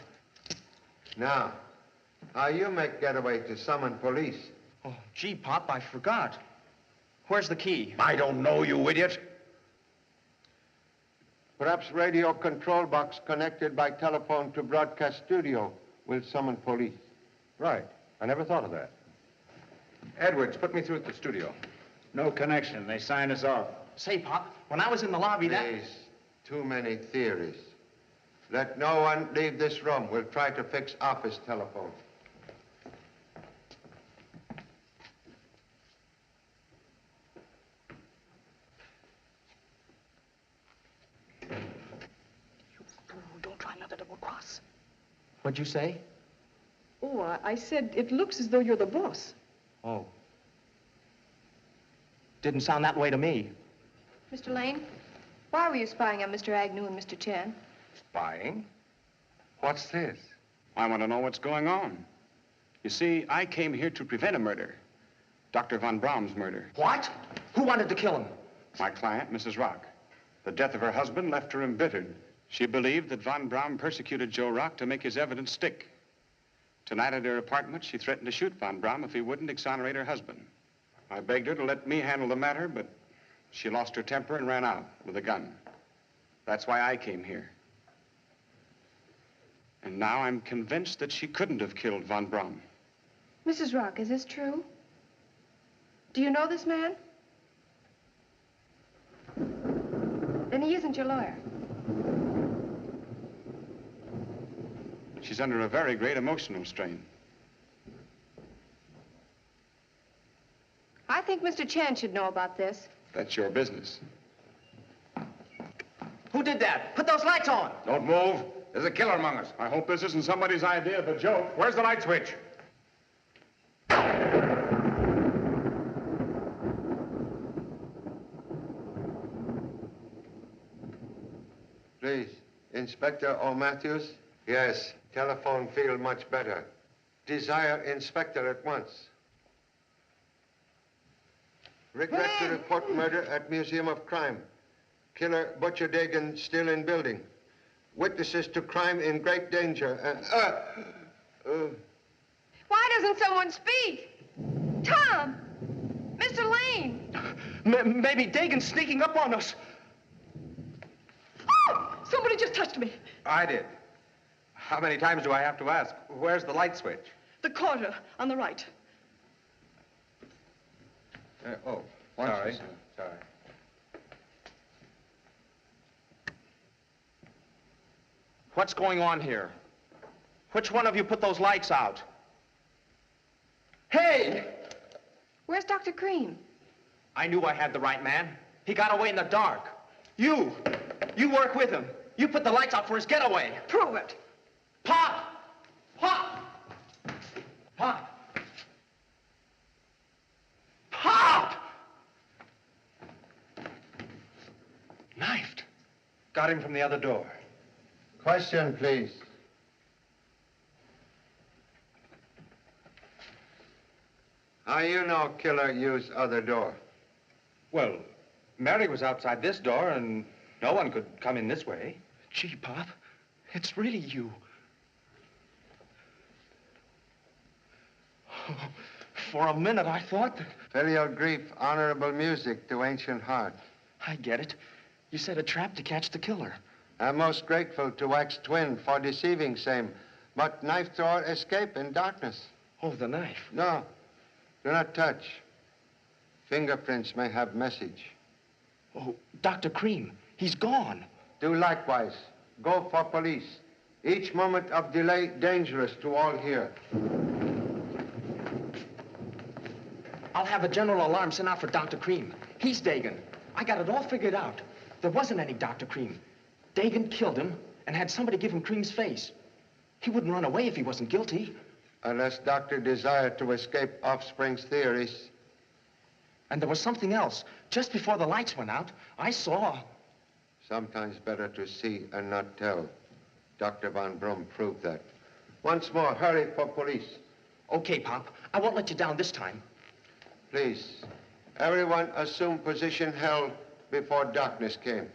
Now, how you make getaway to summon police? Oh, gee, Pop, I forgot. Where's the key? I don't know, you idiot. Perhaps radio control box connected by telephone to broadcast studio will summon police. Right. I never thought of that. Edwards, put me through at the studio. No connection. They signed us off. Say, Pop, when I was in the lobby, Please, too many theories. Let no one leave this room. We'll try to fix office telephone. Don't try another double cross. What'd you say? Oh, I said it looks as though you're the boss. Oh. Didn't sound that way to me. Mr. Lane, why were you spying on Mr. Agnew and Mr. Chen? Spying? What's this? I want to know what's going on. You see, I came here to prevent a murder. Dr. von Braun's murder. What? Who wanted to kill him? My client, Mrs. Rock. The death of her husband left her embittered. She believed that von Braun persecuted Joe Rock to make his evidence stick. Tonight at her apartment, she threatened to shoot von Braun if he wouldn't exonerate her husband. I begged her to let me handle the matter, but she lost her temper and ran out with a gun. That's why I came here. And now I'm convinced that she couldn't have killed von Braun. Mrs. Rock, is this true? Do you know this man? Then he isn't your lawyer. She's under a very great emotional strain. I think Mr. Chan should know about this. That's your business. Who did that? Put those lights on. Don't move. There's a killer among us. I hope this isn't somebody's idea of a joke. Where's the light switch? Please, Inspector O'Matthews? Yes, telephone feel much better. Desire Inspector at once. Regret to report murder at Museum of Crime. Killer Butcher Dagan still in building. Witnesses to crime in great danger. Why doesn't someone speak? Tom! Mr. Lane! Maybe Dagan's sneaking up on us. Oh! Somebody just touched me. I did. How many times do I have to ask? Where's the light switch? The corner on the right. Sorry. Sorry. What's going on here? Which one of you put those lights out? Hey! Where's Dr. Cream? I knew I had the right man. He got away in the dark. You work with him. You put the lights out for his getaway. Prove it. Pop! Pop! Pop! Pop! Knifed. Got him from the other door. Question, please. How you know killer used other door? Well, Mary was outside this door, and no one could come in this way. Gee, Pop, it's really you. Oh, for a minute, I thought that... Filial grief, honorable music to ancient heart. I get it. You set a trap to catch the killer. I'm most grateful to wax twin for deceiving same, but knife thrower escape in darkness. Oh, the knife? No, do not touch. Fingerprints may have message. Oh, Dr. Cream, he's gone. Do likewise. Go for police. Each moment of delay dangerous to all here. I'll have a general alarm sent out for Dr. Cream. He's Dagan. I got it all figured out. There wasn't any Dr. Cream. Dagan killed him and had somebody give him Cream's face. He wouldn't run away if he wasn't guilty. Unless Doctor desired to escape offspring's theories. And there was something else. Just before the lights went out, I saw... Sometimes better to see and not tell. Dr. Von Brum proved that. Once more, hurry for police. Okay, Pop. I won't let you down this time. Please, everyone assume position held before darkness came.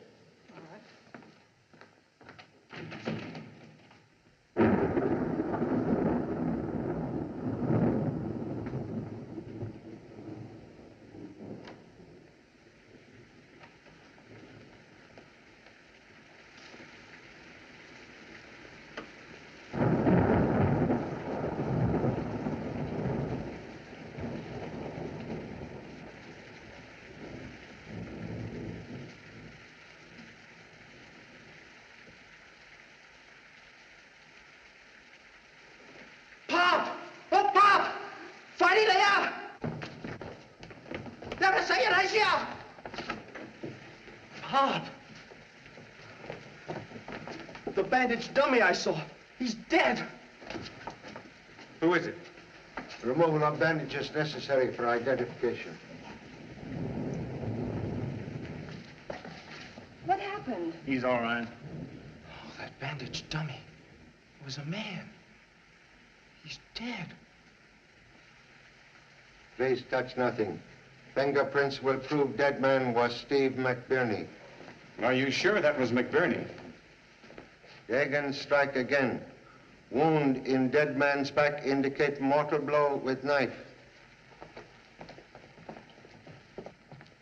Pop! The bandaged dummy I saw. He's dead. Who is it? Removal of bandages necessary for identification. What happened? He's all right. Oh, that bandaged dummy. It was a man. He's dead. Please touch nothing. Fingerprints will prove dead man was Steve McBurney. Are you sure that was McBurney? Dagan strike again. Wound in dead man's back indicate mortal blow with knife.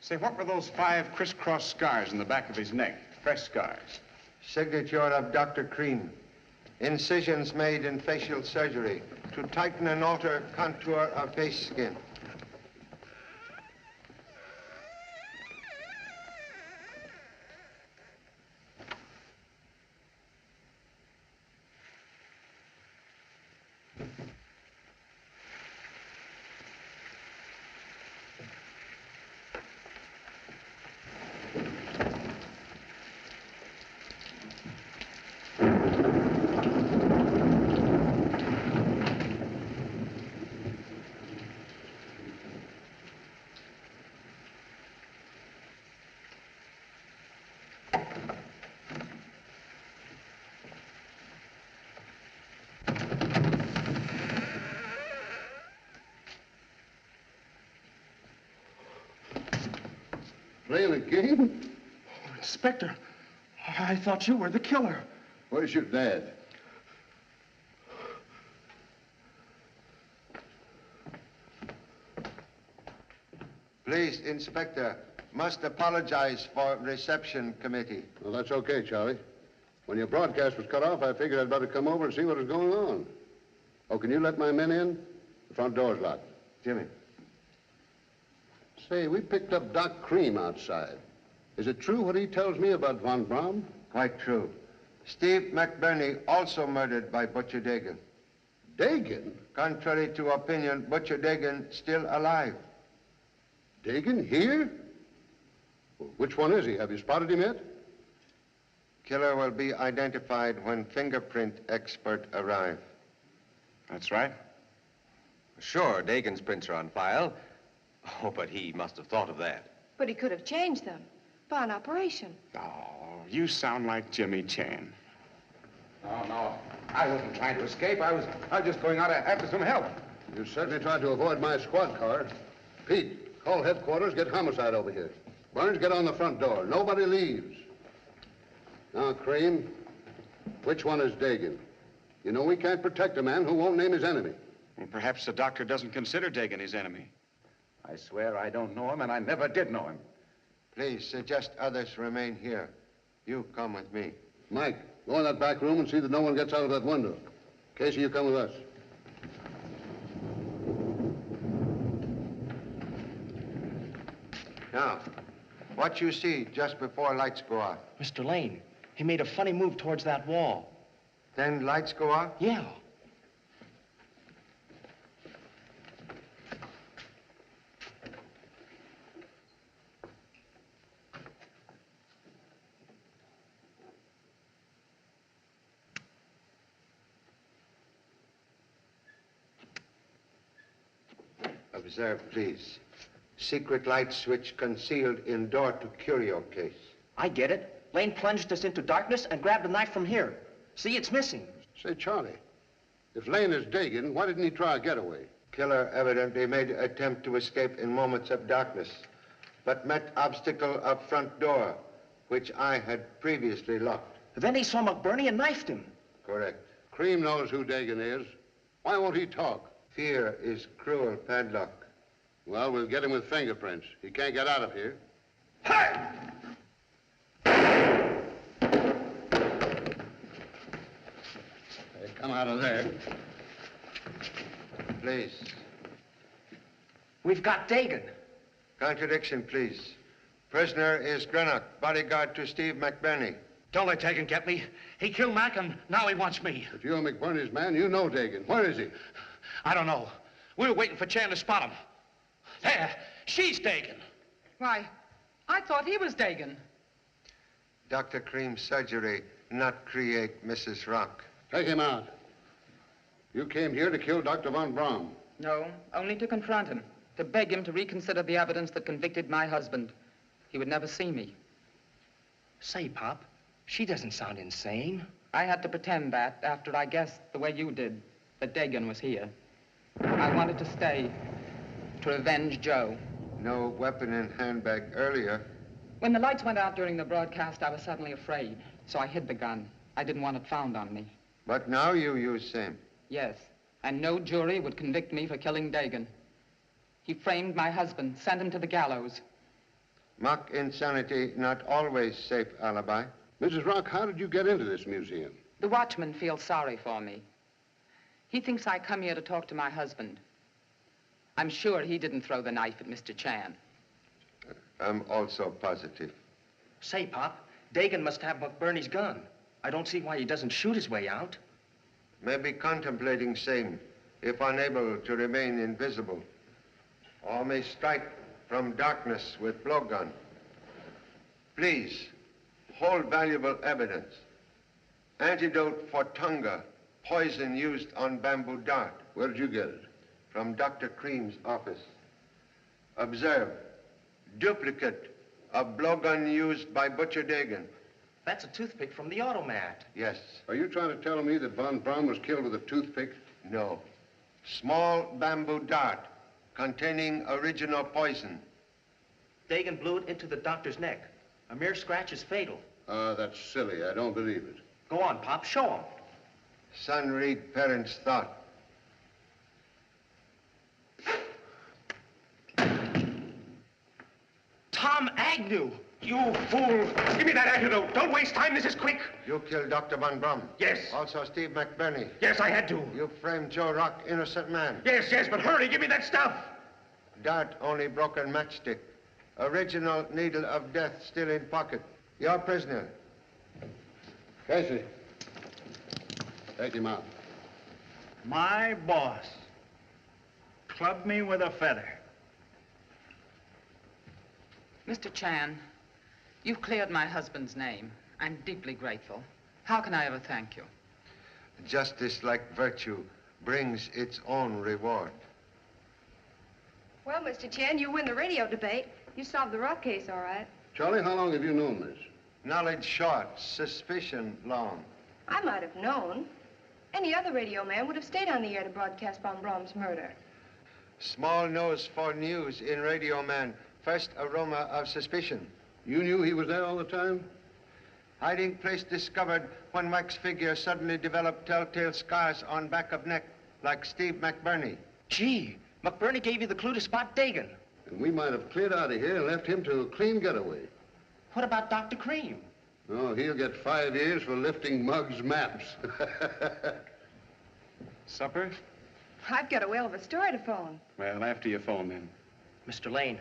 Say, what were those 5 crisscross scars in the back of his neck? Fresh scars. Signature of Dr. Cream. Incisions made in facial surgery to tighten and alter contour of face skin. Playing a game? Oh, Inspector, I thought you were the killer. Where's your dad? Please, Inspector, must apologize for reception committee. Well, that's okay, Charlie. When your broadcast was cut off, I figured I'd better come over and see what was going on. Oh, can you let my men in? The front door's locked. Jimmy. Say, we picked up Doc Cream outside. Is it true what he tells me about Von Braun? Quite true. Steve McBurney also murdered by Butcher Dagan. Dagan? Contrary to opinion, Butcher Dagan still alive. Dagan here? Well, which one is he? Have you spotted him yet? Killer will be identified when fingerprint expert arrive. That's right. Sure, Dagan's prints are on file. Oh, but he must have thought of that. But he could have changed them by an operation. Oh, you sound like Jimmy Chan. Oh, no. I wasn't trying to escape. I was just going out after some help. You certainly tried to avoid my squad car. Pete, call headquarters, get homicide over here. Burns, get on the front door. Nobody leaves. Now, Cream, which one is Dagan? You know we can't protect a man who won't name his enemy. Well, perhaps the doctor doesn't consider Dagan his enemy. I swear I don't know him, and I never did know him. Please suggest others remain here. You come with me. Mike, go in that back room and see that no one gets out of that window. Casey, you come with us. Now, what you see just before lights go off? Mr. Lane, he made a funny move towards that wall. Then lights go off? Yeah. Observe, please. Secret light switch concealed in door to curio case. I get it. Lane plunged us into darkness and grabbed a knife from here. See, it's missing. Say, Charlie, if Lane is Dagan, why didn't he try a getaway? Killer evidently made an attempt to escape in moments of darkness, but met obstacle of front door, which I had previously locked. Then he saw McBurney and knifed him. Correct. Cream knows who Dagan is. Why won't he talk? Fear is cruel padlock. Well, we'll get him with fingerprints. He can't get out of here. Hey! Hey, come out of there. Please. We've got Dagan. Contradiction, please. Prisoner is Greenock, bodyguard to Steve McBurney. Don't let Dagan get me. He killed Mac, and now he wants me. If you're McBurney's man, you know Dagan. Where is he? I don't know. We were waiting for Chan to spot him. There, she's Dagan. Why, I thought he was Dagan. Dr. Cream's surgery not create Mrs. Rock. Take him out. You came here to kill Dr. Von Braun. No, only to confront him, to beg him to reconsider the evidence that convicted my husband. He would never see me. Say, Pop, she doesn't sound insane. I had to pretend that after I guessed the way you did that Dagan was here. I wanted to stay to avenge Joe. No weapon in handbag earlier. When the lights went out during the broadcast, I was suddenly afraid, so I hid the gun. I didn't want it found on me. But now you use same. Yes, and no jury would convict me for killing Dagan. He framed my husband, sent him to the gallows. Mock insanity not always safe alibi. Mrs. Rock, how did you get into this museum? The watchman feels sorry for me. He thinks I come here to talk to my husband. I'm sure he didn't throw the knife at Mr. Chan. I'm also positive. Say, Pop, Dagan must have McBurney's gun. I don't see why he doesn't shoot his way out. Maybe contemplating same, if unable to remain invisible. Or may strike from darkness with blowgun. Please, hold valuable evidence. Antidote for Tunga, poison used on bamboo dart. Where did you get it? From Dr. Cream's office. Observe, duplicate of blowgun used by Butcher Dagan. That's a toothpick from the automat. Yes. Are you trying to tell me that Von Braun was killed with a toothpick? No. Small bamboo dart containing original poison. Dagan blew it into the doctor's neck. A mere scratch is fatal. That's silly. I don't believe it. Go on, Pop. Show him. Son read parents' thought. Tom Agnew! You fool! Give me that antidote! Don't waste time, this is quick! You killed Dr. Von Braun. Yes. Also Steve McBurney. Yes, I had to. You framed Joe Rock, innocent man. Yes, but hurry, give me that stuff! Dart, only broken matchstick. Original needle of death still in pocket. You're prisoner. Casey, take him out. My boss. Clubbed me with a feather. Mr. Chan, you've cleared my husband's name. I'm deeply grateful. How can I ever thank you? Justice, like virtue, brings its own reward. Well, Mr. Chen, you win the radio debate. You solved the rock case, all right. Charlie, how long have you known this? Knowledge short, suspicion long. I might have known. Any other radio man would have stayed on the air to broadcast Von Braun's murder. Small nose for news in Radio Man. First aroma of suspicion. You knew he was there all the time? Hiding place discovered when Mike's figure suddenly developed telltale scars on back of neck, like Steve McBurney. Gee, McBurney gave you the clue to spot Dagan. And we might have cleared out of here and left him to a clean getaway. What about Dr. Cream? Oh, he'll get 5 years for lifting Muggs' maps. Supper? I've got a whale of a story to phone. Well, after you phone then. Mr. Lane,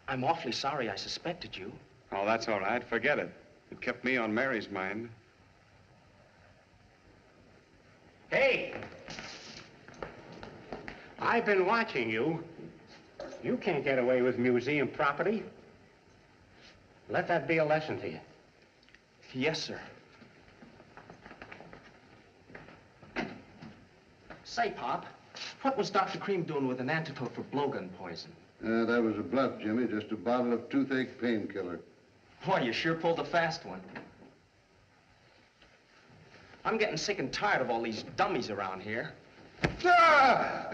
I'm awfully sorry I suspected you. Oh, that's all right. Forget it. It kept me on Mary's mind. Hey! I've been watching you. You can't get away with museum property. Let that be a lesson to you. Yes, sir. Say, Pop, what was Dr. Cream doing with an antidote for blowgun poison? That was a bluff, Jimmy. Just a bottle of toothache painkiller. Boy, you sure pulled a fast one. I'm getting sick and tired of all these dummies around here. Ah!